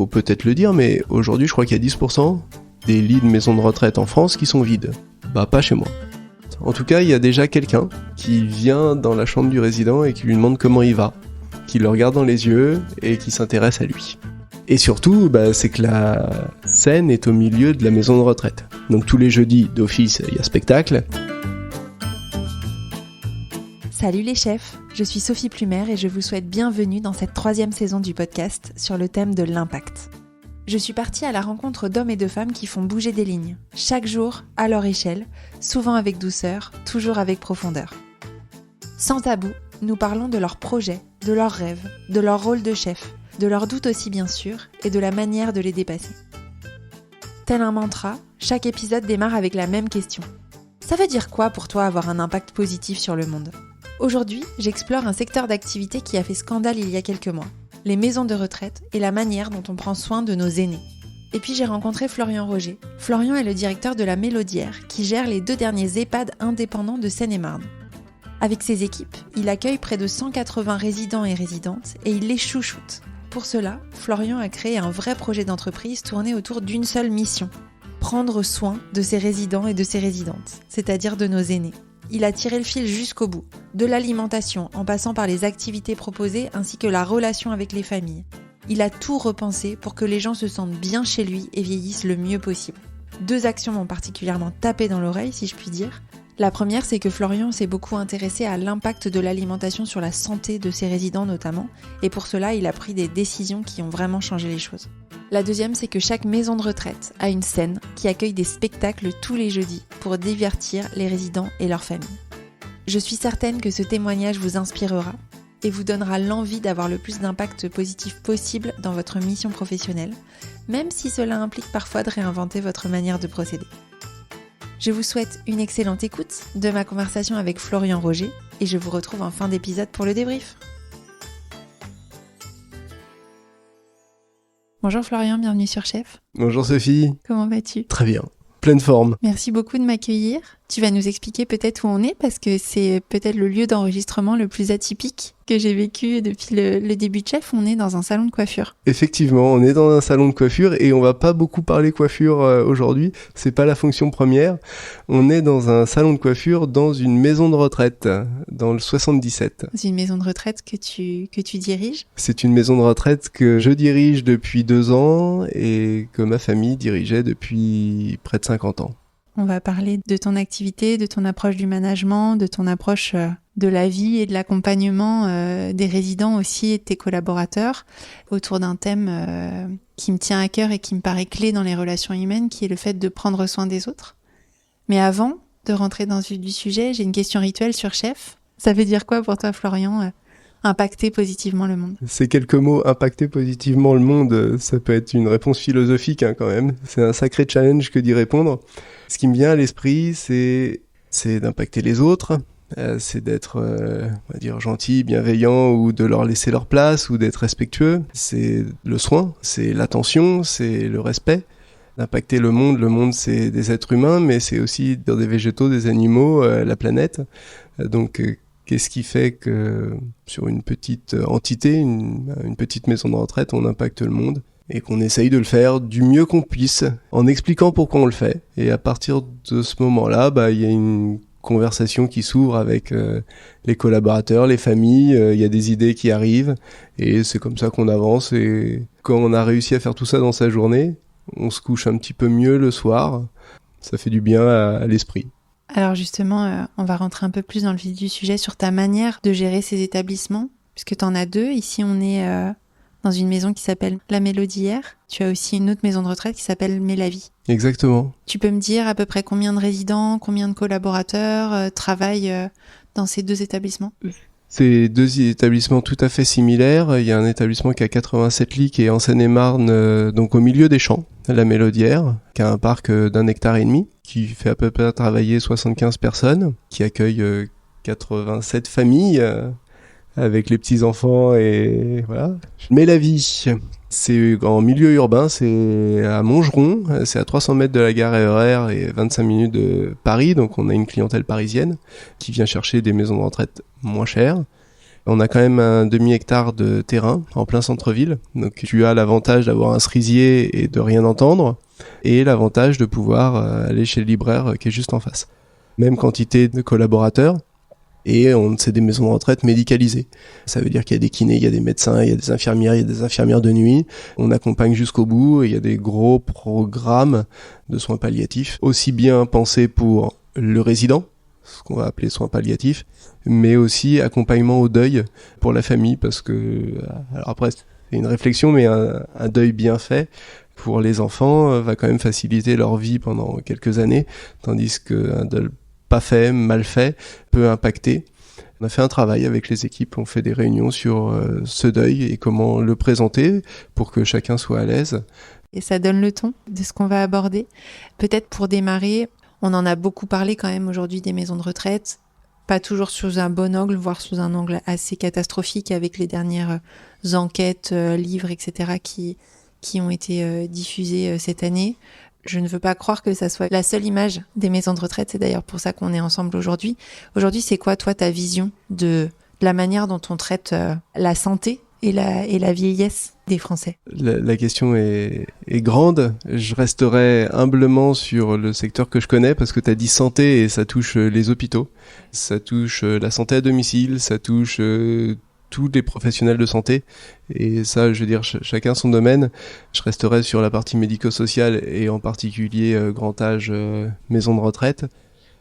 faut peut-être le dire, mais aujourd'hui, je crois qu'il y a 10% des lits de maisons de retraite en France qui sont vides. Bah, pas chez moi. En tout cas, il y a déjà quelqu'un qui vient dans la chambre du résident et qui lui demande comment il va, qui le regarde dans les yeux et qui s'intéresse à lui. Et surtout, c'est que la scène est au milieu de la maison de retraite. Donc tous les jeudis, d'office, il y a spectacle. Salut les chefs, je suis Sophie Plumer et je vous souhaite bienvenue dans cette 3e saison du podcast sur le thème de l'impact. Je suis partie à la rencontre d'hommes et de femmes qui font bouger des lignes, chaque jour, à leur échelle, souvent avec douceur, toujours avec profondeur. Sans tabou, nous parlons de leurs projets, de leurs rêves, de leur rôle de chef, de leurs doutes aussi bien sûr, et de la manière de les dépasser. Tel un mantra, chaque épisode démarre avec la même question. Ça veut dire quoi pour toi avoir un impact positif sur le monde ? Aujourd'hui, j'explore un secteur d'activité qui a fait scandale il y a quelques mois, les maisons de retraite et la manière dont on prend soin de nos aînés. Et puis j'ai rencontré Florian Roger. Florian est le directeur de la Mélodière, qui gère les 2 derniers EHPAD indépendants de Seine-et-Marne. Avec ses équipes, il accueille près de 180 résidents et résidentes et il les chouchoute. Pour cela, Florian a créé un vrai projet d'entreprise tourné autour d'une seule mission, prendre soin de ses résidents et de ses résidentes, c'est-à-dire de nos aînés. Il a tiré le fil jusqu'au bout, de l'alimentation en passant par les activités proposées ainsi que la relation avec les familles. Il a tout repensé pour que les gens se sentent bien chez lui et vieillissent le mieux possible. 2 actions m'ont particulièrement tapé dans l'oreille, si je puis dire. La première, c'est que Florian s'est beaucoup intéressé à l'impact de l'alimentation sur la santé de ses résidents notamment, et pour cela, il a pris des décisions qui ont vraiment changé les choses. La deuxième, c'est que chaque maison de retraite a une scène qui accueille des spectacles tous les jeudis pour divertir les résidents et leurs familles. Je suis certaine que ce témoignage vous inspirera et vous donnera l'envie d'avoir le plus d'impact positif possible dans votre mission professionnelle, même si cela implique parfois de réinventer votre manière de procéder. Je vous souhaite une excellente écoute de ma conversation avec Florian Roger et je vous retrouve en fin d'épisode pour le débrief. Bonjour Florian, bienvenue sur Chef. Bonjour Sophie. Comment vas-tu ? Très bien, pleine forme. Merci beaucoup de m'accueillir. Tu vas nous expliquer peut-être où on est parce que c'est peut-être le lieu d'enregistrement le plus atypique que j'ai vécu depuis le début de Chef. On est dans un salon de coiffure. Effectivement, on est dans un salon de coiffure et on va pas beaucoup parler coiffure aujourd'hui. C'est pas la fonction première. On est dans un salon de coiffure dans une maison de retraite dans le 77. C'est une maison de retraite que tu diriges ? C'est une maison de retraite que je dirige depuis 2 ans et que ma famille dirigeait depuis près de 50 ans. On va parler de ton activité, de ton approche du management, de ton approche de la vie et de l'accompagnement des résidents aussi et de tes collaborateurs autour d'un thème qui me tient à cœur et qui me paraît clé dans les relations humaines, qui est le fait de prendre soin des autres. Mais avant de rentrer dans le vif du sujet, j'ai une question rituelle sur Chef. Ça veut dire quoi pour toi, Florian, impacter positivement le monde ? Ces quelques mots, impacter positivement le monde, ça peut être une réponse philosophique quand même. C'est un sacré challenge que d'y répondre. Ce qui me vient à l'esprit, c'est d'impacter les autres, c'est d'être, on va dire, gentil, bienveillant, ou de leur laisser leur place, ou d'être respectueux. C'est le soin, c'est l'attention, c'est le respect. D'impacter le monde c'est des êtres humains, mais c'est aussi des végétaux, des animaux, la planète. Donc qu'est-ce qui fait que sur une petite entité, une petite maison de retraite, on impacte le monde et qu'on essaye de le faire du mieux qu'on puisse en expliquant pourquoi on le fait. Et à partir de ce moment-là, il y a une conversation qui s'ouvre avec les collaborateurs, les familles, il y a des idées qui arrivent et c'est comme ça qu'on avance. Et quand on a réussi à faire tout ça dans sa journée, on se couche un petit peu mieux le soir. Ça fait du bien à l'esprit. Alors justement, on va rentrer un peu plus dans le vif du sujet sur ta manière de gérer ces établissements, puisque tu en as 2. Ici, on est dans une maison qui s'appelle la Mélodière. Tu as aussi une autre maison de retraite qui s'appelle Mélavie. Exactement. Tu peux me dire à peu près combien de résidents, combien de collaborateurs travaillent dans ces 2 établissements ? C'est 2 établissements tout à fait similaires. Il y a un établissement qui a 87 lits qui est en Seine-et-Marne, donc au milieu des champs, la Mélodière, qui a un parc d'1,5 hectare, qui fait à peu près travailler 75 personnes, qui accueille 87 familles avec les petits-enfants et voilà. Mélavie, c'est en milieu urbain, c'est à Montgeron, c'est à 300 mètres de la gare RER et 25 minutes de Paris, donc on a une clientèle parisienne qui vient chercher des maisons de retraite moins chères. On a quand même un demi-hectare de terrain en plein centre-ville. Donc tu as l'avantage d'avoir un cerisier et de rien entendre, et l'avantage de pouvoir aller chez le libraire qui est juste en face. Même quantité de collaborateurs, et c'est des maisons de retraite médicalisées. Ça veut dire qu'il y a des kinés, il y a des médecins, il y a des infirmières, il y a des infirmières de nuit. On accompagne jusqu'au bout, et il y a des gros programmes de soins palliatifs, aussi bien pensés pour le résident, ce qu'on va appeler soins palliatifs, mais aussi accompagnement au deuil pour la famille, parce que, alors après c'est une réflexion, mais un deuil bien fait pour les enfants va quand même faciliter leur vie pendant quelques années, tandis qu'un deuil pas fait, mal fait, peut impacter. On a fait un travail avec les équipes, on fait des réunions sur ce deuil et comment le présenter pour que chacun soit à l'aise. Et ça donne le ton de ce qu'on va aborder. Peut-être pour démarrer, on en a beaucoup parlé quand même aujourd'hui des maisons de retraite, pas toujours sous un bon angle, voire sous un angle assez catastrophique avec les dernières enquêtes, livres, etc. qui ont été diffusés cette année. Je ne veux pas croire que ça soit la seule image des maisons de retraite, c'est d'ailleurs pour ça qu'on est ensemble aujourd'hui. Aujourd'hui, c'est quoi toi ta vision de la manière dont on traite la santé et la vieillesse des Français? La question est grande. Je resterai humblement sur le secteur que je connais, parce que tu as dit santé et ça touche les hôpitaux, ça touche la santé à domicile, ça touche tous les professionnels de santé, et ça, je veux dire, chacun son domaine. Je resterai sur la partie médico-sociale et en particulier grand âge, maison de retraite.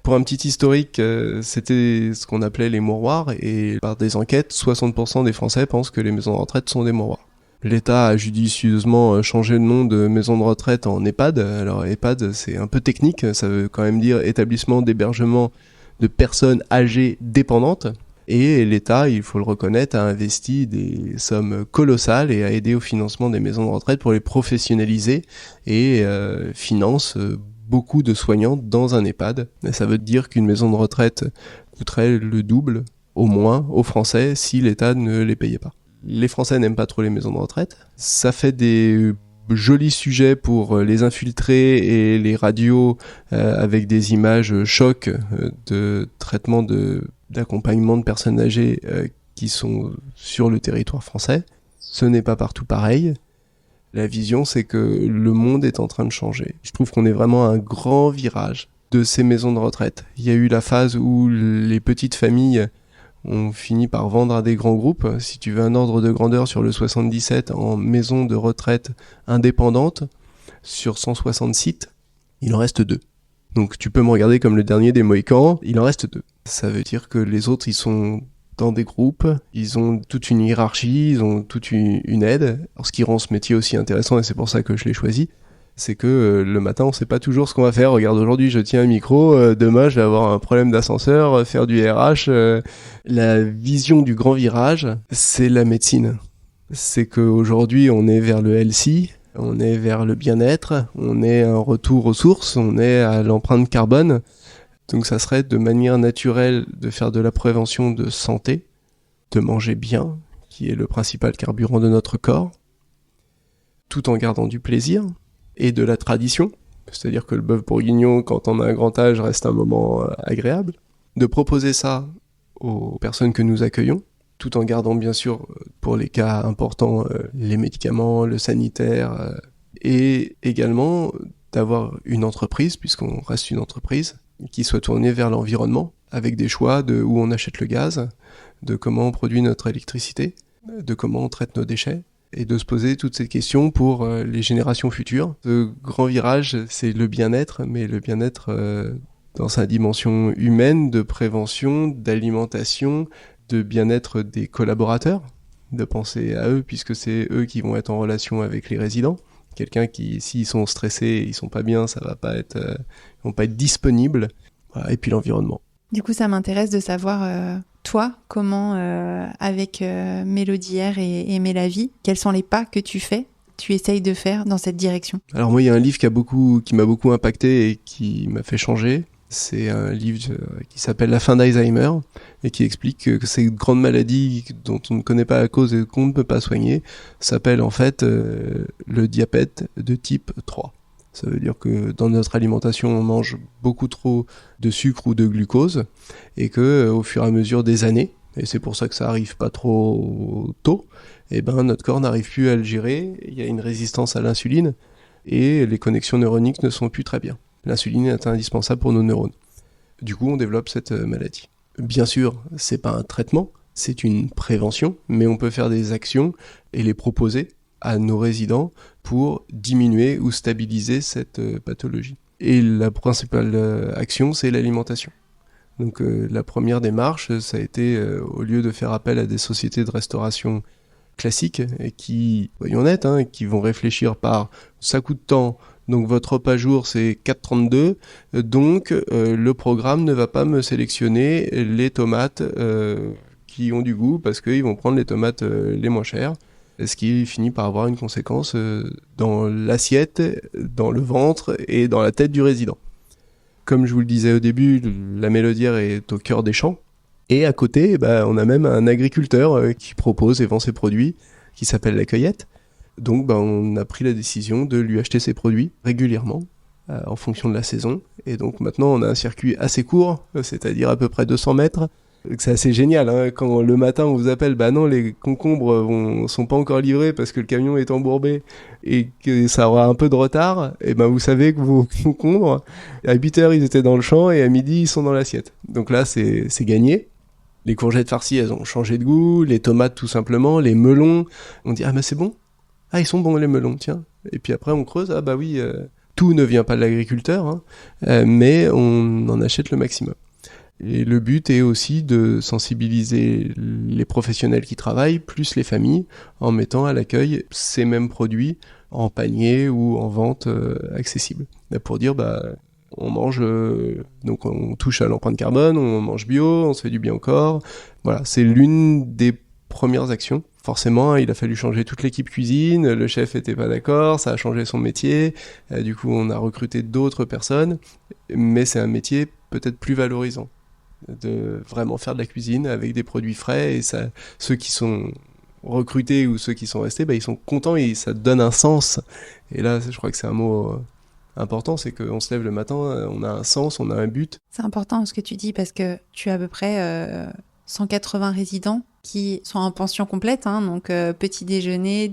Pour un petit historique, c'était ce qu'on appelait les mouroirs, et par des enquêtes, 60% des Français pensent que les maisons de retraite sont des mouroirs. L'État a judicieusement changé le nom de maison de retraite en EHPAD. Alors EHPAD, c'est un peu technique, ça veut quand même dire établissement d'hébergement de personnes âgées dépendantes. Et l'État, il faut le reconnaître, a investi des sommes colossales et a aidé au financement des maisons de retraite pour les professionnaliser, et finance beaucoup de soignants dans un EHPAD. Et ça veut dire qu'une maison de retraite coûterait le double, au moins, aux Français si l'État ne les payait pas. Les Français n'aiment pas trop les maisons de retraite. Ça fait des jolis sujets pour les infiltrés et les radios avec des images chocs de traitement d'accompagnement de personnes âgées qui sont sur le territoire français. Ce n'est pas partout pareil. La vision, c'est que le monde est en train de changer. Je trouve qu'on est vraiment à un grand virage de ces maisons de retraite. Il y a eu la phase où les petites familles ont fini par vendre à des grands groupes. Si tu veux un ordre de grandeur, sur le 77, en maison de retraite indépendante, sur 160 sites, il en reste 2. Donc tu peux me regarder comme le dernier des Mohicans, il en reste 2. Ça veut dire que les autres, ils sont dans des groupes, ils ont toute une hiérarchie, ils ont toute une aide. Alors, ce qui rend ce métier aussi intéressant, et c'est pour ça que je l'ai choisi, c'est que le matin, on sait pas toujours ce qu'on va faire. Regarde, aujourd'hui, je tiens un micro, demain, je vais avoir un problème d'ascenseur, faire du RH. La vision du grand virage, c'est la médecine. C'est qu'aujourd'hui, on est vers le healthy, on est vers le bien-être, on est un retour aux sources, on est à l'empreinte carbone. Donc ça serait de manière naturelle de faire de la prévention de santé, de manger bien, qui est le principal carburant de notre corps, tout en gardant du plaisir et de la tradition, c'est-à-dire que le bœuf bourguignon, quand on a un grand âge, reste un moment agréable. De proposer ça aux personnes que nous accueillons, tout en gardant bien sûr, pour les cas importants, les médicaments, le sanitaire, et également d'avoir une entreprise, puisqu'on reste une entreprise, qui soit tournée vers l'environnement, avec des choix de où on achète le gaz, de comment on produit notre électricité, de comment on traite nos déchets, et de se poser toutes ces questions pour les générations futures. Ce grand virage, c'est le bien-être, mais le bien-être dans sa dimension humaine, de prévention, d'alimentation, de bien-être des collaborateurs, de penser à eux, puisque c'est eux qui vont être en relation avec les résidents. Quelqu'un qui, s'ils sont stressés, ils sont pas bien, ça va pas être, ils vont pas être disponibles. Voilà. Et puis l'environnement. Du coup, ça m'intéresse de savoir, toi, comment, avec Mélodie R et Aimer la vie, quels sont les pas que tu essayes de faire dans cette direction? Alors moi, il y a un livre qui m'a beaucoup impacté et qui m'a fait changer. C'est un livre qui s'appelle La fin d'Alzheimer et qui explique que ces grandes maladies dont on ne connaît pas la cause et qu'on ne peut pas soigner s'appellent en fait le diabète de type 3. Ça veut dire que dans notre alimentation, on mange beaucoup trop de sucre ou de glucose et que au fur et à mesure des années, et c'est pour ça que ça arrive pas trop tôt, et ben notre corps n'arrive plus à le gérer, il y a une résistance à l'insuline, et les connexions neuroniques ne sont plus très bien. L'insuline est indispensable pour nos neurones. Du coup, on développe cette maladie. Bien sûr, c'est pas un traitement, c'est une prévention, mais on peut faire des actions et les proposer à nos résidents pour diminuer ou stabiliser cette pathologie. Et la principale action, c'est l'alimentation. Donc la première démarche, ça a été, au lieu de faire appel à des sociétés de restauration classiques, et qui, soyons honnêtes, qui vont réfléchir par ça coûte tant, donc votre repas jour c'est 4,32, donc le programme ne va pas me sélectionner les tomates qui ont du goût, parce qu'ils vont prendre les tomates les moins chères, ce qui finit par avoir une conséquence dans l'assiette, dans le ventre et dans la tête du résident. Comme je vous le disais au début, la Mélodière est au cœur des champs. Et à côté, on a même un agriculteur qui propose et vend ses produits, qui s'appelle La Cueillette. Donc on a pris la décision de lui acheter ses produits régulièrement, en fonction de la saison. Et donc maintenant, on a un circuit assez court, c'est-à-dire à peu près 200 mètres. C'est assez génial, quand le matin on vous appelle, non, les concombres sont pas encore livrés parce que le camion est embourbé et que ça aura un peu de retard, et vous savez que vos concombres, à 8h ils étaient dans le champ et à midi ils sont dans l'assiette. Donc là c'est gagné. Les courgettes farcies, elles ont changé de goût, les tomates tout simplement, les melons, on dit c'est bon, ils sont bons les melons, tiens. Et puis après on creuse, oui, tout ne vient pas de l'agriculteur, mais on en achète le maximum. Et le but est aussi de sensibiliser les professionnels qui travaillent, plus les familles, en mettant à l'accueil ces mêmes produits en panier ou en vente accessible. Pour dire, on mange, donc on touche à l'empreinte carbone, on mange bio, on se fait du bien au corps. Voilà, c'est l'une des premières actions. Forcément, il a fallu changer toute l'équipe cuisine, le chef était pas d'accord, ça a changé son métier, du coup on a recruté d'autres personnes, mais c'est un métier peut-être plus valorisant, de vraiment faire de la cuisine avec des produits frais, et ça, ceux qui sont recrutés ou ceux qui sont restés, ils sont contents et ça donne un sens. Et là, je crois que c'est un mot important, c'est qu'on se lève le matin, on a un sens, on a un but. C'est important ce que tu dis, parce que tu as à peu près 180 résidents qui sont en pension complète, donc petit déjeuner,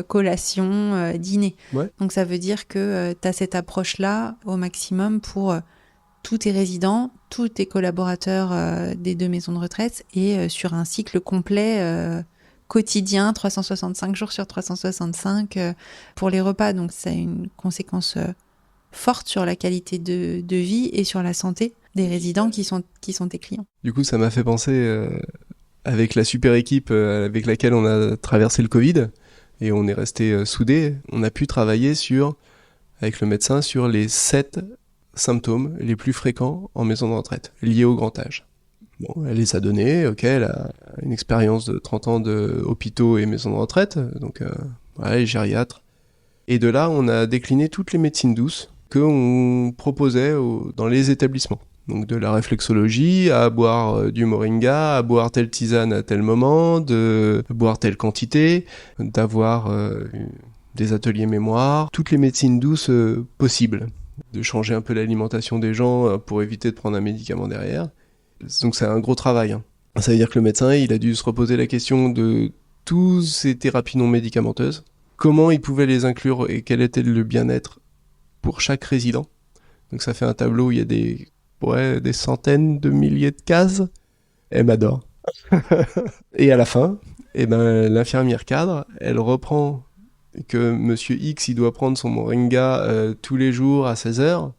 collation, dîner. Ouais. Donc ça veut dire que tu as cette approche-là au maximum pour tous tes résidents, tous tes collaborateurs des 2 maisons de retraite, et sur un cycle complet quotidien, 365 jours sur 365 pour les repas. Donc ça a une conséquence forte sur la qualité de vie et sur la santé des résidents qui sont tes clients. Du coup, ça m'a fait penser, avec la super équipe avec laquelle on a traversé le Covid, et on est resté soudés, on a pu travailler avec le médecin sur les 7 symptômes les plus fréquents en maison de retraite, liés au grand âge. Bon, elle les a donnés, elle a une expérience de 30 ans de hôpitaux et maisons de retraite, donc les gériatres. Et de là, on a décliné toutes les médecines douces qu'on proposait dans les établissements. Donc de la réflexologie, à boire du moringa, à boire telle tisane à tel moment, de boire telle quantité, d'avoir des ateliers mémoire, toutes les médecines douces possibles, de changer un peu l'alimentation des gens pour éviter de prendre un médicament derrière. Donc c'est un gros travail. Ça veut dire que le médecin, il a dû se reposer la question de toutes ces thérapies non médicamenteuses, comment il pouvait les inclure et quel était le bien-être pour chaque résident. Donc ça fait un tableau où il y a des centaines de milliers de cases. Elle m'adore. Et à la fin, l'infirmière cadre, elle reprend que Monsieur X, il doit prendre son moringa tous les jours à 16h,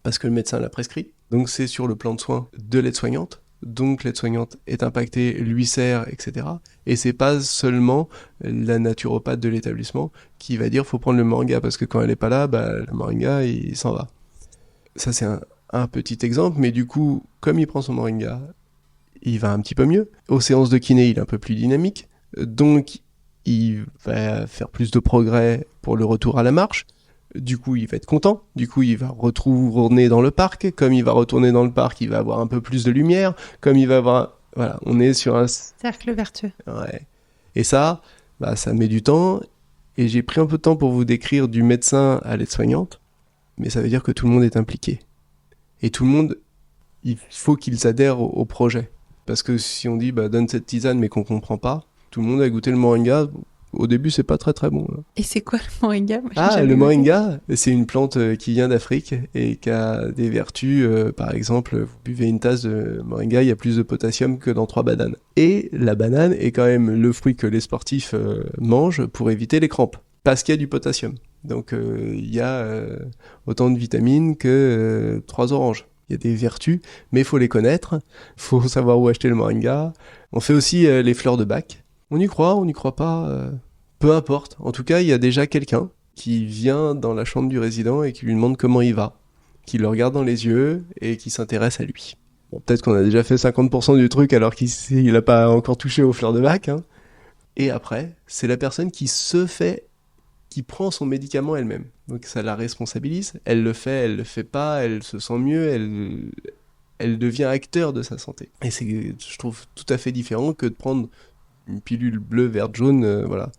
parce que le médecin l'a prescrit. Donc c'est sur le plan de soins de l'aide-soignante. Donc l'aide-soignante est impactée, lui sert, etc. Et c'est pas seulement la naturopathe de l'établissement qui va dire faut prendre le moringa, parce que quand elle est pas là, le moringa il s'en va. Ça c'est un petit exemple, mais du coup, comme il prend son moringa, il va un petit peu mieux. Aux séances de kiné, il est un peu plus dynamique, donc il va faire plus de progrès pour le retour à la marche. Du coup, il va être content. Du coup, il va retourner dans le parc. Comme il va retourner dans le parc, il va avoir un peu plus de lumière. Comme il va avoir... Voilà, on est sur un... cercle vertueux. Ouais. Et ça, ça met du temps. Et j'ai pris un peu de temps pour vous décrire du médecin à l'aide-soignante. Mais ça veut dire que tout le monde est impliqué. Et tout le monde, il faut qu'ils adhèrent au projet. Parce que si on dit donne cette tisane mais qu'on comprend pas, tout le monde a goûté le moringa. Au début, c'est pas très très bon. Là. Et c'est quoi le moringa? Moi, j'ai Ah, jamais le goûté. moringa, c'est une plante qui vient d'Afrique et qui a des vertus. Par exemple, vous buvez une tasse de moringa, il y a plus de potassium que dans 3 bananes. Et la banane est quand même le fruit que les sportifs mangent pour éviter les crampes, parce qu'il y a du potassium. Donc il y a autant de vitamines que 3 oranges. Il y a des vertus, mais il faut les connaître, il faut savoir où acheter le moringa. On fait aussi les fleurs de Bach. On y croit, on n'y croit pas, peu importe. En tout cas, il y a déjà quelqu'un qui vient dans la chambre du résident et qui lui demande comment il va, qui le regarde dans les yeux et qui s'intéresse à lui. Bon, peut-être qu'on a déjà fait 50% du truc alors qu'il n'a pas encore touché aux fleurs de Bach. Hein. Et après, c'est la personne qui prend son médicament elle-même. Donc ça la responsabilise, elle le fait pas, elle se sent mieux, elle devient acteur de sa santé. Et c'est, je trouve, tout à fait différent que de prendre une pilule bleue, verte, jaune, voilà,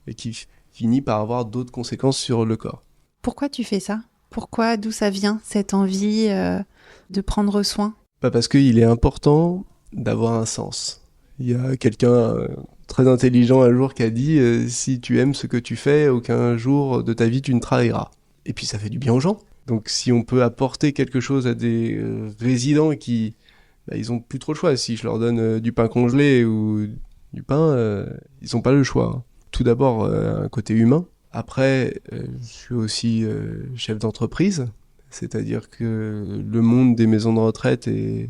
et qui finit par avoir d'autres conséquences sur le corps. Pourquoi tu fais ça? Pourquoi, d'où ça vient, cette envie de prendre soin? Parce qu'il est important d'avoir un sens. Il y a quelqu'un très intelligent un jour qui a dit si tu aimes ce que tu fais, aucun jour de ta vie tu ne travailleras. Et puis ça fait du bien aux gens. Donc si on peut apporter quelque chose à des résidents qui ils ont plus trop le choix. Si je leur donne du pain congelé ou du pain, ils n'ont pas le choix. Hein. Tout d'abord, un côté humain. Après, je suis aussi chef d'entreprise, c'est-à-dire que le monde des maisons de retraite est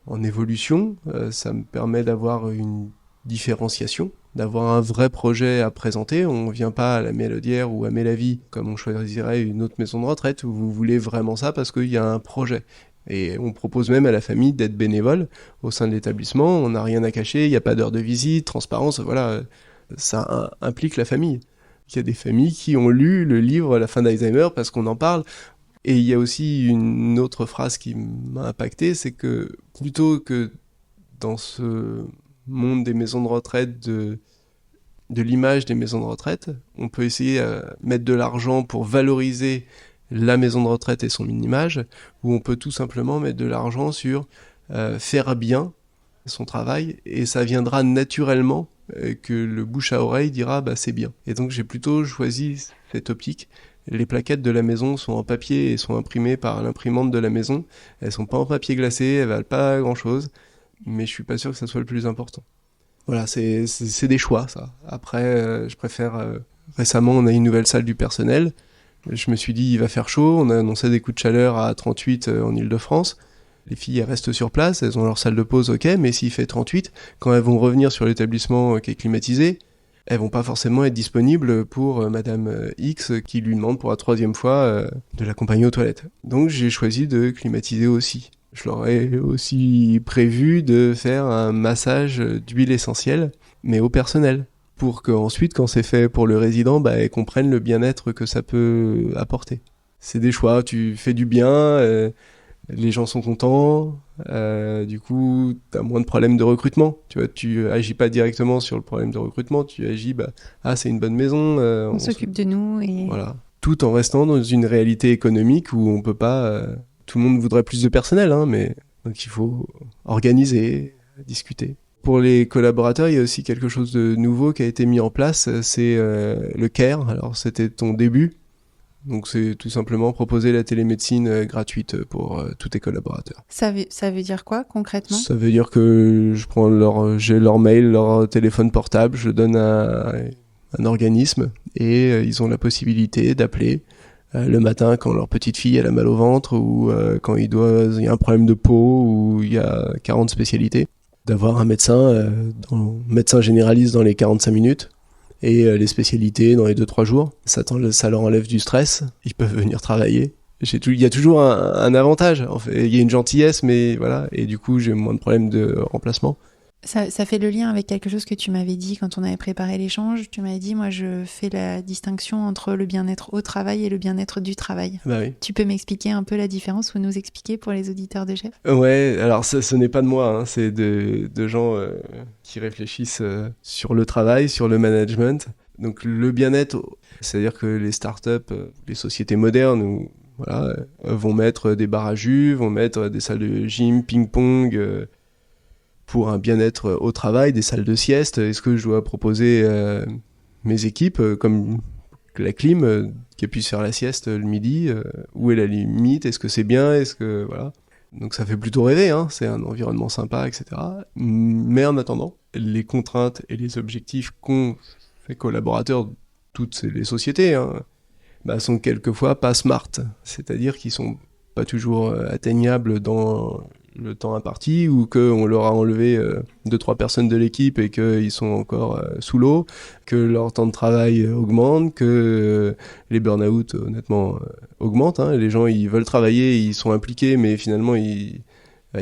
en évolution. Ça me permet d'avoir une différenciation, d'avoir un vrai projet à présenter. On ne vient pas à la Mélodière ou à Mélavie comme on choisirait une autre maison de retraite où vous voulez vraiment ça parce qu'il y a un projet. Et on propose même à la famille d'être bénévole au sein de l'établissement. On n'a rien à cacher, il n'y a pas d'heure de visite, transparence, voilà. Ça implique la famille. Il y a des familles qui ont lu le livre La fin d'Alzheimer parce qu'on en parle. Et il y a aussi une autre phrase qui m'a impacté, c'est que plutôt que dans ce monde des maisons de retraite, de l'image des maisons de retraite, on peut essayer de mettre de l'argent pour valoriser la maison de retraite et son image, ou on peut tout simplement mettre de l'argent sur faire bien son travail, et ça viendra naturellement que le bouche à oreille dira c'est bien. Et donc j'ai plutôt choisi cette optique. Les plaquettes de la maison sont en papier et sont imprimées par l'imprimante de la maison. Elles sont pas en papier glacé, elles valent pas grand chose, mais je suis pas sûr que ça soit le plus important. Voilà, c'est des choix ça. Après, je préfère... récemment, on a une nouvelle salle du personnel. Je me suis dit, il va faire chaud. On a annoncé des coups de chaleur à 38 en Ile-de-France. Les filles, elles restent sur place, elles ont leur salle de pause, ok, mais s'il fait 38, quand elles vont revenir sur l'établissement qui est climatisé, elles vont pas forcément être disponibles pour Madame X qui lui demande pour la 3e fois de l'accompagner aux toilettes. Donc j'ai choisi de climatiser aussi. Je leur ai aussi prévu de faire un massage d'huile essentielle, mais au personnel. Pour qu'ensuite, quand c'est fait pour le résident, elles comprennent le bien-être que ça peut apporter. C'est des choix, tu fais du bien, les gens sont contents, du coup, t'as moins de problèmes de recrutement. Tu vois, tu agis pas directement sur le problème de recrutement, tu agis, c'est une bonne maison. On s'occupe de nous et... Voilà. Tout en restant dans une réalité économique où on peut pas... tout le monde voudrait plus de personnel, hein, mais donc il faut organiser, discuter. Pour les collaborateurs, il y a aussi quelque chose de nouveau qui a été mis en place, c'est le CARE. Alors c'était ton début, donc c'est tout simplement proposer la télémédecine gratuite pour tous tes collaborateurs. Ça veut dire quoi concrètement ? Ça veut dire que j'ai leur mail, leur téléphone portable, je le donne à un organisme et ils ont la possibilité d'appeler le matin quand leur petite fille elle a mal au ventre ou quand il y a un problème de peau ou il y a 40 spécialités. D'avoir un médecin, médecin généraliste dans les 45 minutes et les spécialités dans les 2-3 jours. Ça leur enlève du stress, ils peuvent venir travailler. Il y a toujours un avantage, en fait. Il y a une gentillesse, mais voilà, et du coup j'ai moins de problèmes de remplacement. Ça fait le lien avec quelque chose que tu m'avais dit quand on avait préparé l'échange. Tu m'avais dit, moi je fais la distinction entre le bien-être au travail et le bien-être du travail. Bah oui. Tu peux m'expliquer un peu la différence ou nous expliquer pour les auditeurs de Chef ? Ouais, alors ce n'est pas de moi, hein, c'est de gens qui réfléchissent sur le travail, sur le management. Donc le bien-être, c'est-à-dire que les startups, les sociétés modernes vont mettre des bars à jus, vont mettre des salles de gym, ping-pong... pour un bien-être au travail, des salles de sieste. Est-ce que je dois proposer mes équipes comme la clim qui puisse faire la sieste le midi, où est la limite, est-ce que c'est bien, est-ce que voilà. Donc ça fait plutôt rêver, hein, c'est un environnement sympa, etc. Mais en attendant, les contraintes et les objectifs qu'ont fait collaborateurs, toutes les sociétés, hein, sont quelquefois pas smart, c'est-à-dire qu'ils sont pas toujours atteignables dans le temps imparti, ou qu'on leur a enlevé 2-3 personnes de l'équipe et qu'ils sont encore sous l'eau, que leur temps de travail augmente, que les burn-out honnêtement augmentent, hein. Les gens ils veulent travailler, ils sont impliqués, mais finalement ils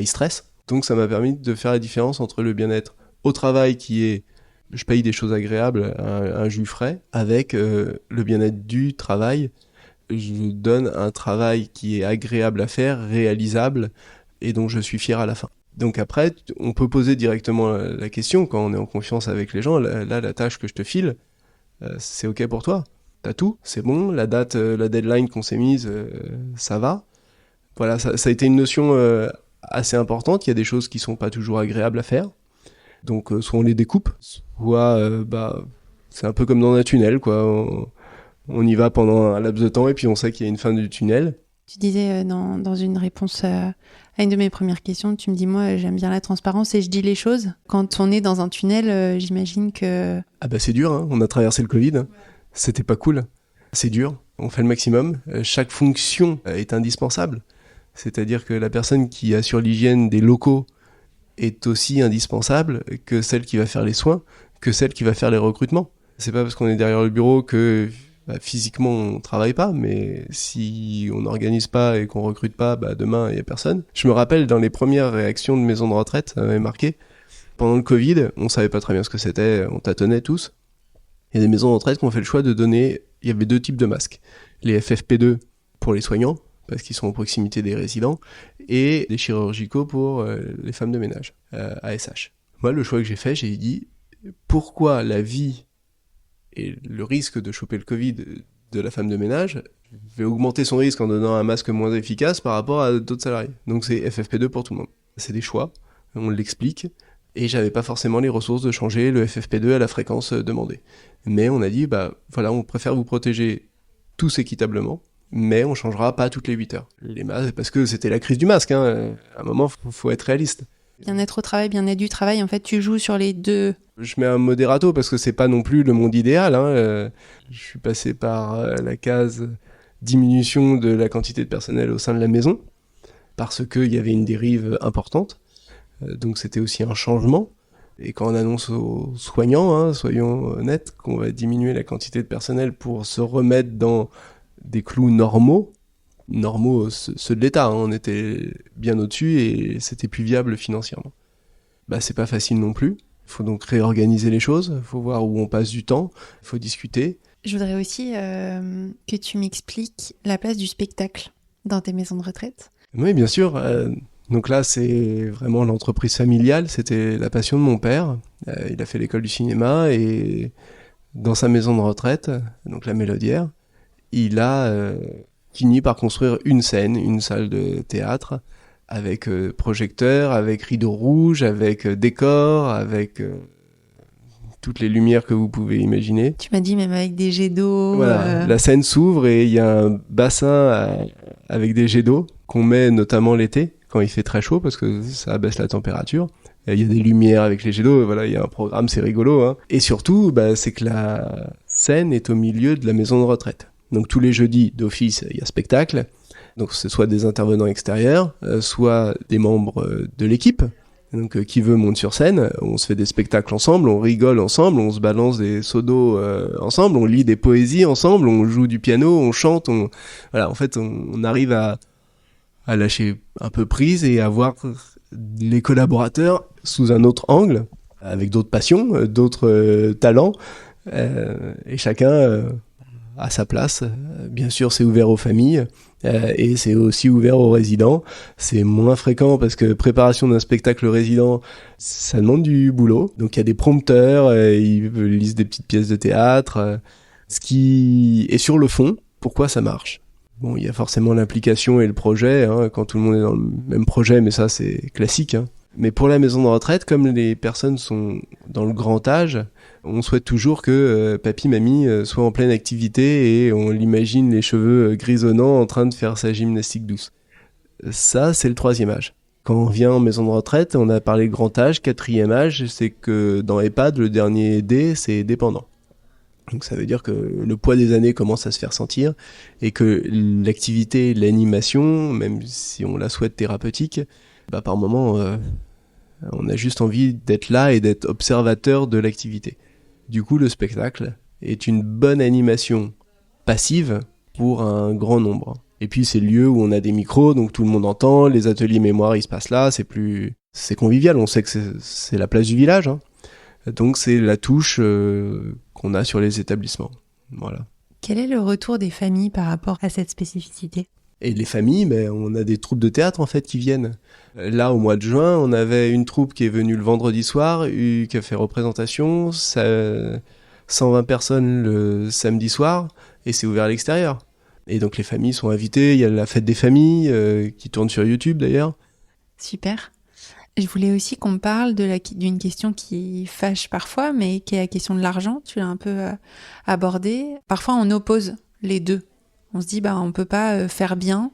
stressent. Donc ça m'a permis de faire la différence entre le bien-être au travail qui est je paye des choses agréables, un jus frais, avec le bien-être du travail. Je donne un travail qui est agréable à faire, réalisable, et dont je suis fier à la fin. Donc après, on peut poser directement la question, quand on est en confiance avec les gens, là, la tâche que je te file, c'est OK pour toi? T'as tout? C'est bon? La date, la deadline qu'on s'est mise, ça va? Voilà, ça a été une notion assez importante. Il y a des choses qui sont pas toujours agréables à faire. Donc soit on les découpe, soit c'est un peu comme dans un tunnel, quoi. On y va pendant un laps de temps et puis on sait qu'il y a une fin du tunnel. Tu disais dans une réponse à une de mes premières questions, tu me dis, moi, j'aime bien la transparence et je dis les choses. Quand on est dans un tunnel, j'imagine que... C'est dur, hein. On a traversé le Covid. Ouais. C'était pas cool. C'est dur. On fait le maximum. Chaque fonction est indispensable. C'est-à-dire que la personne qui assure l'hygiène des locaux est aussi indispensable que celle qui va faire les soins, que celle qui va faire les recrutements. C'est pas parce qu'on est derrière le bureau que... physiquement on travaille pas, mais si on n'organise pas et qu'on recrute pas, demain il y a personne. Je me rappelle dans les premières réactions de maisons de retraite, ça m'avait marqué. Pendant le Covid, on savait pas très bien ce que c'était, on tâtonnait tous. Il y a des maisons de retraite qui ont fait le choix de donner, il y avait 2 types de masques. Les FFP2 pour les soignants, parce qu'ils sont en proximité des résidents, et les chirurgicaux pour les femmes de ménage, ASH. Moi, le choix que j'ai fait, j'ai dit, pourquoi la vie et le risque de choper le Covid de la femme de ménage va augmenter son risque en donnant un masque moins efficace par rapport à d'autres salariés. Donc c'est FFP2 pour tout le monde. C'est des choix, on l'explique, et j'avais pas forcément les ressources de changer le FFP2 à la fréquence demandée. Mais on a dit, on préfère vous protéger tous équitablement, mais on changera pas toutes les 8 heures. Les masques, parce que c'était la crise du masque, hein. À un moment, faut être réaliste. Bien-être au travail, bien-être du travail, en fait, tu joues sur les deux. Je mets un modérato parce que c'est pas non plus le monde idéal, hein. Je suis passé par la case diminution de la quantité de personnel au sein de la maison parce qu'il y avait une dérive importante. Donc c'était aussi un changement. Et quand on annonce aux soignants, hein, soyons honnêtes, qu'on va diminuer la quantité de personnel pour se remettre dans des clous normaux, ceux de l'État, hein, on était bien au-dessus et c'était plus viable financièrement. C'est pas facile non plus. Il faut donc réorganiser les choses, il faut voir où on passe du temps, il faut discuter. Je voudrais aussi que tu m'expliques la place du spectacle dans tes maisons de retraite. Oui, bien sûr. Donc là, c'est vraiment l'entreprise familiale, c'était la passion de mon père. Il a fait l'école du cinéma et dans sa maison de retraite, donc la Mélodière, il a fini par construire une scène, une salle de théâtre, avec projecteur, avec rideau rouge, avec décor, avec toutes les lumières que vous pouvez imaginer. Tu m'as dit même avec des jets d'eau. Voilà, la scène s'ouvre et il y a un bassin avec des jets d'eau qu'on met notamment l'été, quand il fait très chaud, parce que ça abaisse la température. Il y a des lumières avec les jets d'eau, voilà, il y a un programme, c'est rigolo, hein. Et surtout, c'est que la scène est au milieu de la maison de retraite. Donc tous les jeudis d'office, il y a spectacle. Donc c'est soit des intervenants extérieurs, soit des membres de l'équipe. Donc qui veut monte sur scène, on se fait des spectacles ensemble, on rigole ensemble, on se balance des seaux d'eau ensemble, on lit des poésies ensemble, on joue du piano, on chante, voilà, en fait on arrive à lâcher un peu prise et à voir les collaborateurs sous un autre angle, avec d'autres passions, d'autres talents, et chacun à sa place. Bien sûr, c'est ouvert aux familles et c'est aussi ouvert aux résidents. C'est moins fréquent parce que préparation d'un spectacle résident, ça demande du boulot. Donc il y a des prompteurs, ils lisent des petites pièces de théâtre. Ce qui est sur le fond, pourquoi ça marche? Il y a forcément l'implication et le projet, hein, quand tout le monde est dans le même projet, mais ça c'est classique, hein. Mais pour la maison de retraite, comme les personnes sont dans le grand âge, on souhaite toujours que papy, mamie soient en pleine activité et on l'imagine les cheveux grisonnants en train de faire sa gymnastique douce. Ça, c'est le 3e âge. Quand on vient en maison de retraite, on a parlé de grand âge, 4e âge, c'est que dans EHPAD, le dernier D, c'est dépendant. Donc ça veut dire que le poids des années commence à se faire sentir et que l'activité, l'animation, même si on la souhaite thérapeutique, par moment, on a juste envie d'être là et d'être observateur de l'activité. Du coup, le spectacle est une bonne animation passive pour un grand nombre. Et puis c'est le lieu où on a des micros, donc tout le monde entend, les ateliers mémoire, ils se passent là, c'est convivial, on sait que c'est la place du village, hein. Donc c'est la touche qu'on a sur les établissements. Voilà. Quel est le retour des familles par rapport à cette spécificité ? Et les familles, on a des troupes de théâtre en fait qui viennent. Là, au mois de juin, on avait une troupe qui est venue le vendredi soir, qui a fait représentation, 120 personnes le samedi soir, et c'est ouvert à l'extérieur. Et donc les familles sont invitées, il y a la fête des familles qui tourne sur YouTube d'ailleurs. Super. Je voulais aussi qu'on parle d'une question qui fâche parfois, mais qui est la question de l'argent. Tu l'as un peu abordée. Parfois, on oppose les deux. On se dit, on peut pas faire bien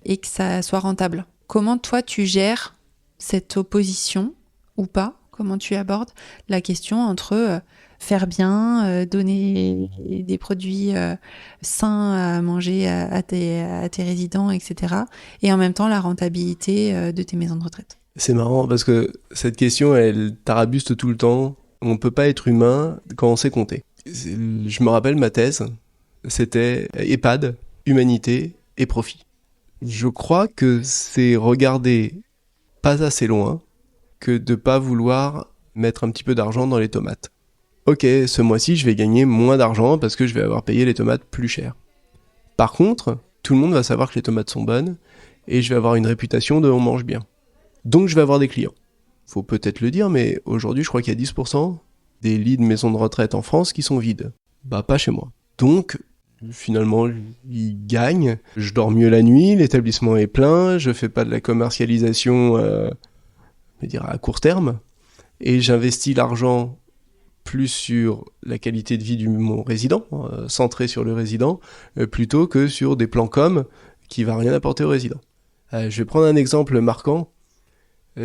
et que ça soit rentable. Comment toi, tu gères cette opposition ou pas ? Comment tu abordes la question entre faire bien, donner des produits sains à manger à tes résidents, etc. et en même temps la rentabilité de tes maisons de retraite ? C'est marrant parce que cette question, elle tarabuste tout le temps. On ne peut pas être humain quand on sait compter. Je me rappelle ma thèse, c'était EHPAD, humanité et profit. Je crois que c'est regarder pas assez loin que de pas vouloir mettre un petit peu d'argent dans les tomates. Ok, ce mois-ci, je vais gagner moins d'argent parce que je vais avoir payé les tomates plus cher. Par contre, tout le monde va savoir que les tomates sont bonnes et je vais avoir une réputation de on mange bien. Donc je vais avoir des clients. Faut peut-être le dire, mais aujourd'hui, je crois qu'il y a 10% des lits de maisons de retraite en France qui sont vides. Pas chez moi. Donc, finalement, ils gagnent. Je dors mieux la nuit, l'établissement est plein, je fais pas de la commercialisation à court terme, et j'investis l'argent plus sur la qualité de vie de mon résident, centré sur le résident, plutôt que sur des plans com qui va rien apporter au résident. Je vais prendre un exemple marquant.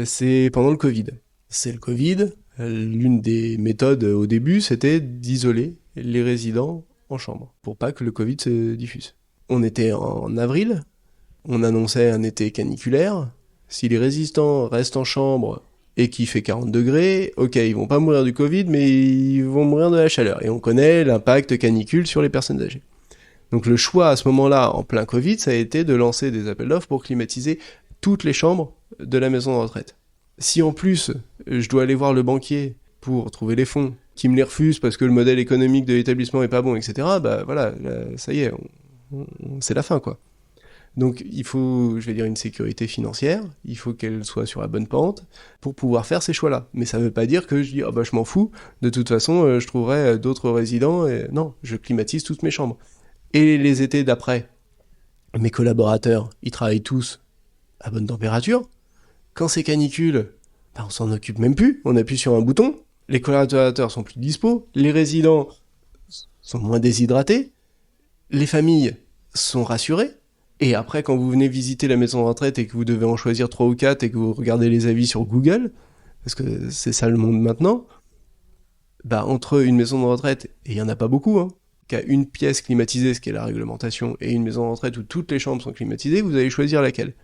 C'est pendant le Covid. C'est le Covid. L'une des méthodes au début, c'était d'isoler les résidents en chambre pour pas que le Covid se diffuse. On était en avril, on annonçait un été caniculaire. Si les résidents restent en chambre et qu'il fait 40 degrés, ok, ils vont pas mourir du Covid, mais ils vont mourir de la chaleur. Et on connaît l'impact canicule sur les personnes âgées. Donc le choix à ce moment-là, en plein Covid, ça a été de lancer des appels d'offres pour climatiser toutes les chambres de la maison de retraite. Si en plus, je dois aller voir le banquier pour trouver les fonds, qui me les refuse parce que le modèle économique de l'établissement est pas bon, etc., voilà, là, ça y est, c'est la fin, quoi. Donc il faut, une sécurité financière, il faut qu'elle soit sur la bonne pente pour pouvoir faire ces choix-là. Mais ça veut pas dire que je dis, je m'en fous, de toute façon, je trouverai d'autres résidents, et non, je climatise toutes mes chambres. Et les étés d'après, mes collaborateurs, ils travaillent tous à bonne température. Quand c'est canicule, on s'en occupe même plus, on appuie sur un bouton, les collaborateurs sont plus dispo, les résidents sont moins déshydratés, les familles sont rassurées, et après quand vous venez visiter la maison de retraite et que vous devez en choisir 3 ou 4 et que vous regardez les avis sur Google, parce que c'est ça le monde maintenant, entre une maison de retraite, et il y en a pas beaucoup, qui a une pièce climatisée, ce qui est la réglementation, et une maison de retraite où toutes les chambres sont climatisées, vous allez choisir laquelle.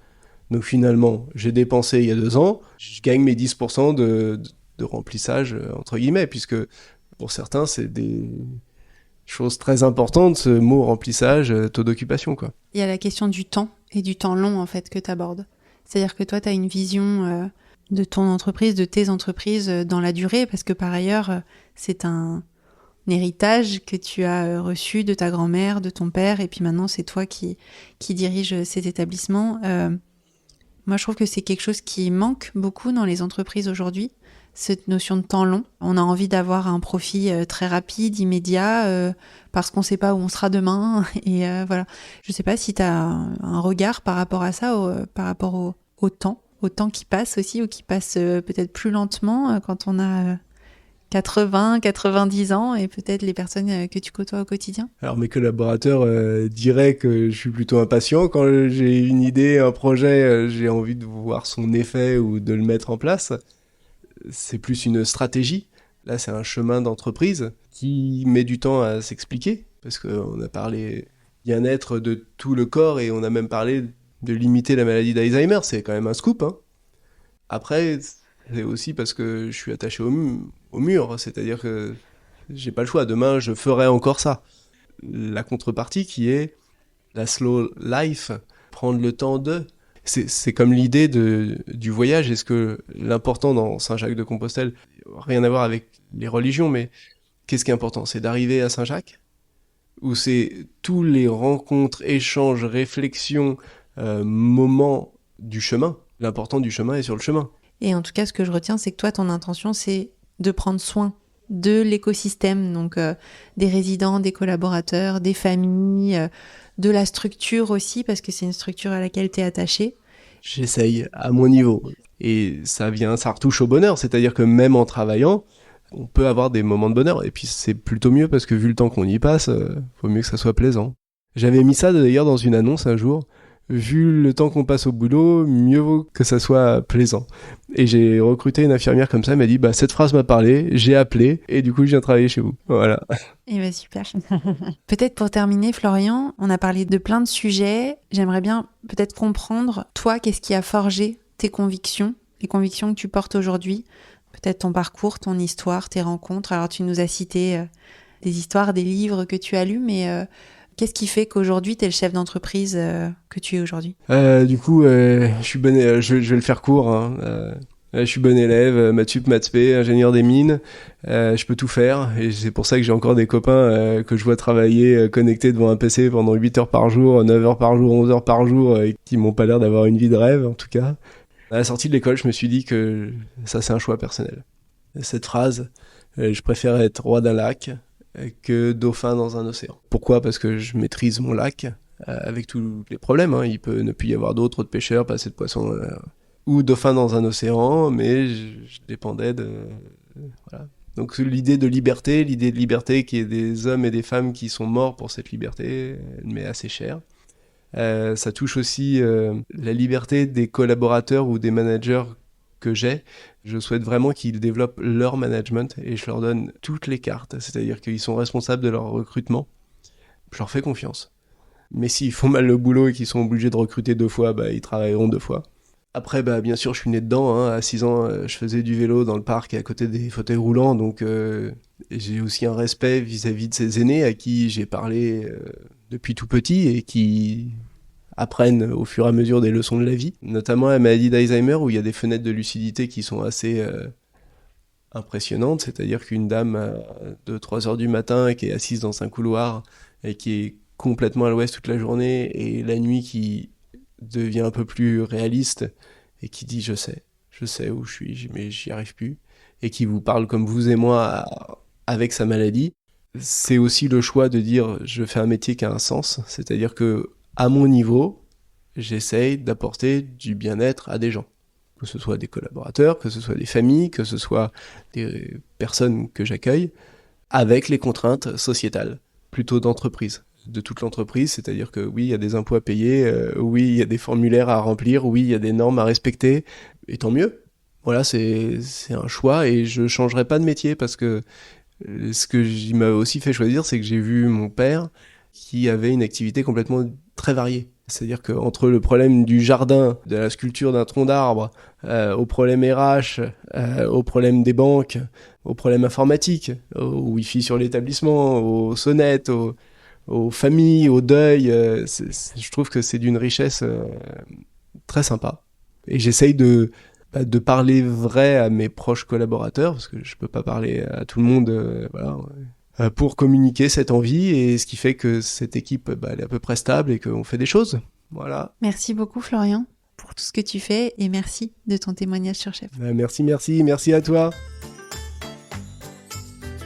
Donc finalement, j'ai dépensé il y a 2 ans, je gagne mes 10% de remplissage, entre guillemets, puisque pour certains, c'est des choses très importantes, ce mot remplissage, taux d'occupation, quoi. Il y a la question du temps, et du temps long, en fait, que tu abordes. C'est-à-dire que toi, tu as une vision de ton entreprise, de tes entreprises dans la durée, parce que par ailleurs, c'est un héritage que tu as reçu de ta grand-mère, de ton père, et puis maintenant, c'est toi qui dirige ces établissements. Moi, je trouve que c'est quelque chose qui manque beaucoup dans les entreprises aujourd'hui, cette notion de temps long. On a envie d'avoir un profit très rapide, immédiat, parce qu'on ne sait pas où on sera demain. Et voilà. Je ne sais pas si tu as un regard par rapport à ça, par rapport au temps. au temps qui passe aussi, ou qui passe peut-être plus lentement quand on a 80, 90 ans, et peut-être les personnes que tu côtoies au quotidien? Alors mes collaborateurs diraient que je suis plutôt impatient. Quand j'ai une idée, un projet, j'ai envie de voir son effet ou de le mettre en place. C'est plus une stratégie. Là, c'est un chemin d'entreprise qui met du temps à s'expliquer, parce qu'on a parlé bien-être de tout le corps et on a même parlé de limiter la maladie d'Alzheimer. C'est quand même un scoop, hein. Après, c'est aussi parce que je suis attaché au mur, c'est-à-dire que j'ai pas le choix. Demain, je ferai encore ça. La contrepartie qui est la slow life, prendre le temps de... C'est comme l'idée du voyage. Est-ce que l'important dans Saint-Jacques-de-Compostelle, rien à voir avec les religions, mais qu'est-ce qui est important? C'est d'arriver à Saint-Jacques? Ou c'est tous les rencontres, échanges, réflexions, moments du chemin? L'important du chemin est sur le chemin. Et en tout cas, ce que je retiens, c'est que toi, ton intention, c'est de prendre soin de l'écosystème, donc des résidents, des collaborateurs, des familles, de la structure aussi, parce que c'est une structure à laquelle tu es attaché. J'essaye à mon niveau. Et ça retouche au bonheur, c'est-à-dire que même en travaillant, on peut avoir des moments de bonheur. Et puis c'est plutôt mieux parce que vu le temps qu'on y passe, faut mieux que ça soit plaisant. J'avais mis ça d'ailleurs dans une annonce un jour. Vu le temps qu'on passe au boulot, mieux vaut que ça soit plaisant. Et j'ai recruté une infirmière comme ça, elle m'a dit, cette phrase m'a parlé, j'ai appelé, et du coup, je viens travailler chez vous. Voilà. Et super. Peut-être pour terminer, Florian, on a parlé de plein de sujets. J'aimerais bien peut-être comprendre, toi, qu'est-ce qui a forgé tes convictions, les convictions que tu portes aujourd'hui? Peut-être ton parcours, ton histoire, tes rencontres. Alors, tu nous as cité des histoires, des livres que tu as lus, mais... qu'est-ce qui fait qu'aujourd'hui, tu es le chef d'entreprise que tu es aujourd'hui? Du coup, je suis bon élève, je vais le faire court. Hein. Je suis bon élève, maths sup, maths spé, ingénieur des mines. Je peux tout faire. Et c'est pour ça que j'ai encore des copains que je vois travailler connectés devant un PC pendant 8 heures par jour, 9 heures par jour, 11 heures par jour, et qui m'ont pas l'air d'avoir une vie de rêve, en tout cas. À la sortie de l'école, je me suis dit que ça, c'est un choix personnel. Cette phrase, je préfère être roi d'un lac que dauphin dans un océan. Pourquoi? Parce que je maîtrise mon lac avec tous les problèmes. Hein. Il peut ne plus y avoir d'eau, trop de pêcheurs, pas assez de poissons, ou dauphin dans un océan, mais je dépendais de... voilà. Donc l'idée de liberté qu'il y ait des hommes et des femmes qui sont morts pour cette liberté, elle m'est assez chère. Ça touche aussi la liberté des collaborateurs ou des managers que j'ai. Je souhaite vraiment qu'ils développent leur management et je leur donne toutes les cartes, c'est-à-dire qu'ils sont responsables de leur recrutement. Je leur fais confiance. Mais s'ils font mal le boulot et qu'ils sont obligés de recruter 2 fois, ils travailleront 2 fois. Après, bien sûr, je suis né dedans. Hein. À 6 ans, je faisais du vélo dans le parc à côté des fauteuils roulants, donc j'ai aussi un respect vis-à-vis de ces aînés à qui j'ai parlé depuis tout petit et qui apprennent au fur et à mesure des leçons de la vie, notamment la maladie d'Alzheimer où il y a des fenêtres de lucidité qui sont assez impressionnantes, c'est-à-dire qu'une dame de 3 heures du matin qui est assise dans un couloir et qui est complètement à l'ouest toute la journée et la nuit qui devient un peu plus réaliste et qui dit je sais où je suis mais j'y arrive plus et qui vous parle comme vous et moi avec sa maladie. C'est aussi le choix de dire je fais un métier qui a un sens, c'est-à-dire que à mon niveau, j'essaye d'apporter du bien-être à des gens. Que ce soit des collaborateurs, que ce soit des familles, que ce soit des personnes que j'accueille, avec les contraintes sociétales, plutôt d'entreprise, de toute l'entreprise, c'est-à-dire que oui, il y a des impôts à payer, oui, il y a des formulaires à remplir, oui, il y a des normes à respecter, et tant mieux. Voilà, c'est un choix et je changerai pas de métier parce que ce qui m'a aussi fait choisir, c'est que j'ai vu mon père qui avait une activité complètement très variée. C'est-à-dire qu'entre le problème du jardin, de la sculpture d'un tronc d'arbre, au problème RH, au problème des banques, au problème informatique, au Wi-Fi sur l'établissement, aux sonnettes, aux familles, au deuil, je trouve que c'est d'une richesse très sympa. Et j'essaye de parler vrai à mes proches collaborateurs, parce que je peux pas parler à tout le monde, pour communiquer cette envie, et ce qui fait que cette équipe elle est à peu près stable et qu'on fait des choses. Voilà. Merci beaucoup Florian pour tout ce que tu fais et merci de ton témoignage sur Chef. Merci à toi.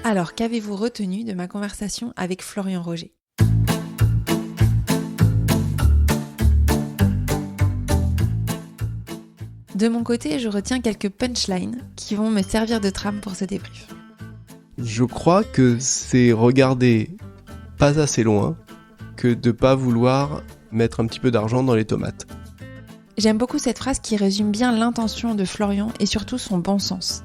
Alors, qu'avez-vous retenu de ma conversation avec Florian Roger ? De mon côté, je retiens quelques punchlines qui vont me servir de trame pour ce débrief. Je crois que c'est regarder pas assez loin que de pas vouloir mettre un petit peu d'argent dans les tomates. J'aime beaucoup cette phrase qui résume bien l'intention de Florian et surtout son bon sens.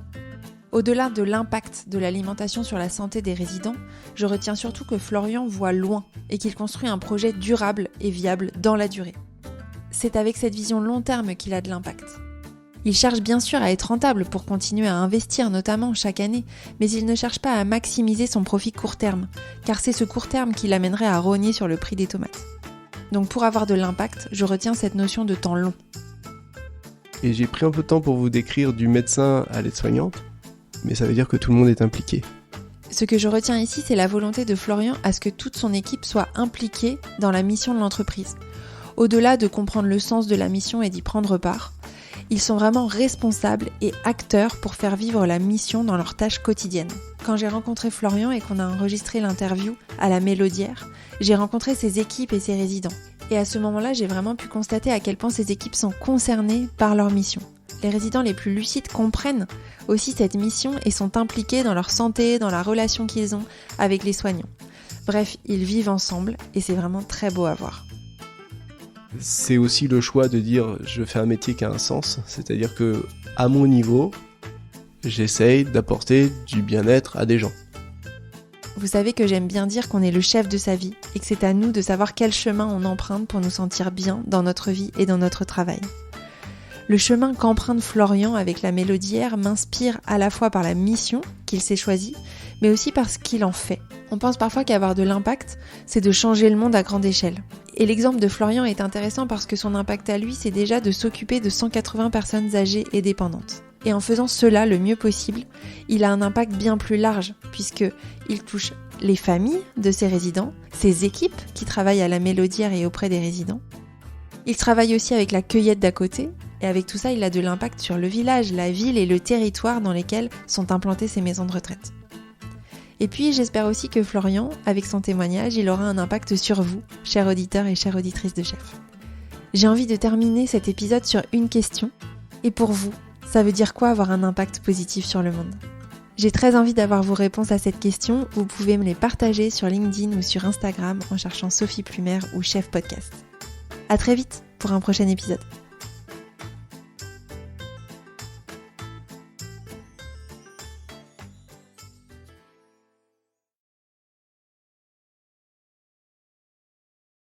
Au-delà de l'impact de l'alimentation sur la santé des résidents, je retiens surtout que Florian voit loin et qu'il construit un projet durable et viable dans la durée. C'est avec cette vision long terme qu'il a de l'impact. Il cherche bien sûr à être rentable pour continuer à investir notamment chaque année, mais il ne cherche pas à maximiser son profit court terme, car c'est ce court terme qui l'amènerait à rogner sur le prix des tomates. Donc pour avoir de l'impact, je retiens cette notion de temps long. Et j'ai pris un peu de temps pour vous décrire du médecin à l'aide-soignante, mais ça veut dire que tout le monde est impliqué. Ce que je retiens ici, c'est la volonté de Florian à ce que toute son équipe soit impliquée dans la mission de l'entreprise. Au-delà de comprendre le sens de la mission et d'y prendre part, ils sont vraiment responsables et acteurs pour faire vivre la mission dans leurs tâches quotidiennes. Quand j'ai rencontré Florian et qu'on a enregistré l'interview à la Mélodière, j'ai rencontré ses équipes et ses résidents. Et à ce moment-là, j'ai vraiment pu constater à quel point ces équipes sont concernées par leur mission. Les résidents les plus lucides comprennent aussi cette mission et sont impliqués dans leur santé, dans la relation qu'ils ont avec les soignants. Bref, ils vivent ensemble et c'est vraiment très beau à voir. C'est aussi le choix de dire je fais un métier qui a un sens, c'est-à-dire que à mon niveau, j'essaye d'apporter du bien-être à des gens. Vous savez que j'aime bien dire qu'on est le chef de sa vie et que c'est à nous de savoir quel chemin on emprunte pour nous sentir bien dans notre vie et dans notre travail. Le chemin qu'emprunte Florian avec la Mélodière m'inspire à la fois par la mission qu'il s'est choisie, mais aussi par ce qu'il en fait. On pense parfois qu'avoir de l'impact, c'est de changer le monde à grande échelle. Et l'exemple de Florian est intéressant parce que son impact à lui, c'est déjà de s'occuper de 180 personnes âgées et dépendantes. Et en faisant cela le mieux possible, il a un impact bien plus large, puisqu'il touche les familles de ses résidents, ses équipes qui travaillent à la Mélodière et auprès des résidents. Il travaille aussi avec la cueillette d'à côté, et avec tout ça, il a de l'impact sur le village, la ville et le territoire dans lesquels sont implantées ces maisons de retraite. Et puis, j'espère aussi que Florian, avec son témoignage, il aura un impact sur vous, chers auditeurs et chères auditrices de Chef. J'ai envie de terminer cet épisode sur une question. Et pour vous, ça veut dire quoi avoir un impact positif sur le monde ? J'ai très envie d'avoir vos réponses à cette question. Vous pouvez me les partager sur LinkedIn ou sur Instagram en cherchant Sophie Plumer ou Chef Podcast. À très vite pour un prochain épisode.